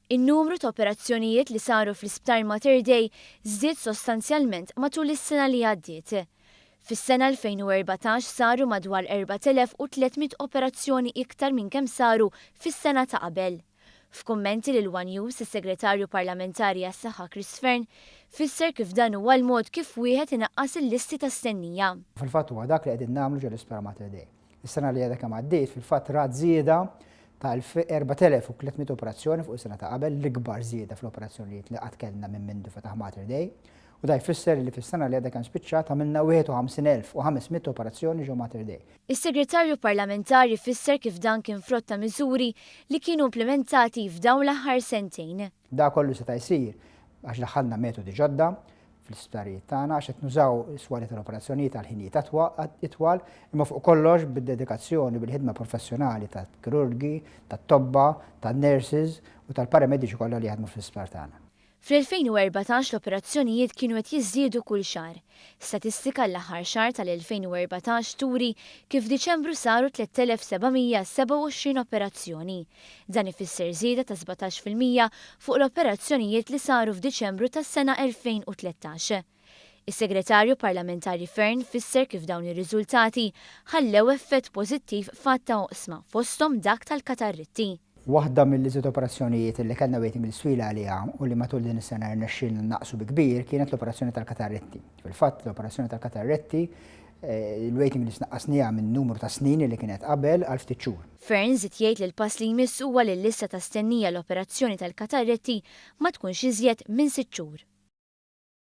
In-numru ta' operazzjonijiet li saru fl-Isptar Mater Dei żdied sostanzjalment matul is-sena li għaddiet. Fis-sena 2014 saru madwar 4,300 operazzjoni iktar minn kemm saru fis-sena ta' qabel. F'kummenti lil One News, is-Segretarju Parlamentari għas-Saħħa Fern fisser kif dan huwa l-mod kif wieħed inaqqas il-listi ta' stennija. Fil-fatt huwa dak li qegħdin nagħmlu ġol Isptar Mater Dei. Is-sena li għadha kemm għaddiet fil-fatt rat żieda ta' 4,300 operazzjoni fuq is-sena ta' qabel, l-ikbar żieda fl-operazzjonijiet li qatt kellna minn mindu fetaħ Mater Dei. U da jfisser li fis-sena li għadha kemm spiċċat għamilna 51,500 operazzjoni ġew Mater Dei. Is-Segretarju Parlamentari fisser kif dan kien frott ta' miżuri li kienu implementati f'dawn l-aħħar sentejn. Da kollu seta' jsir għax daħħalna metodi ġodda fl-isptarijiet tagħna għax qed nużaw is-swali tal-operazzjonijiet għal ħinijiet itwal, imma fuq kollox bid-dedikazzjoni bil-ħidma professjonali tat-kirurgi, tat-tobba, tan-nurses u tal-paramediċi kollha li jaħdmu fl-isptar tagħna. Fl-2014 l-operazzjonijiet kienu qed jiżdiedu kull xahar. Statistika l-aħħar xahar tal-2014 turi kif f'Diċembru saru 3,727 operazzjoni. Dan ifisser żieda ta' 17% fuq l-operazzjonijiet li saru f'Diċembru tas-sena 2013. Is-Segretarju Parlamentari Fern fisser kif dawn ir-riżultati ħallew effett pożittiv f'għatta oqsma fosthom dak tal-katarritti. Waħda mill-iżid operazzjonijiet li kellna waiting list twila għaliha u li matul din is-sena rnexxielna naqsu bi kbir kienet l-operazzjoni tal-katarretti. Fil-fatt l-operazzjoni tal-katarretti il-waiting list naqqasniha minn numru ta' snin li kienet qabel għal ftit xhur. Fern żied jgħid li l-pass li jmiss huwa li l-lista ta' stennija l-operazzjoni tal-katarretti ma tkunx iżjed minn 6 xhur.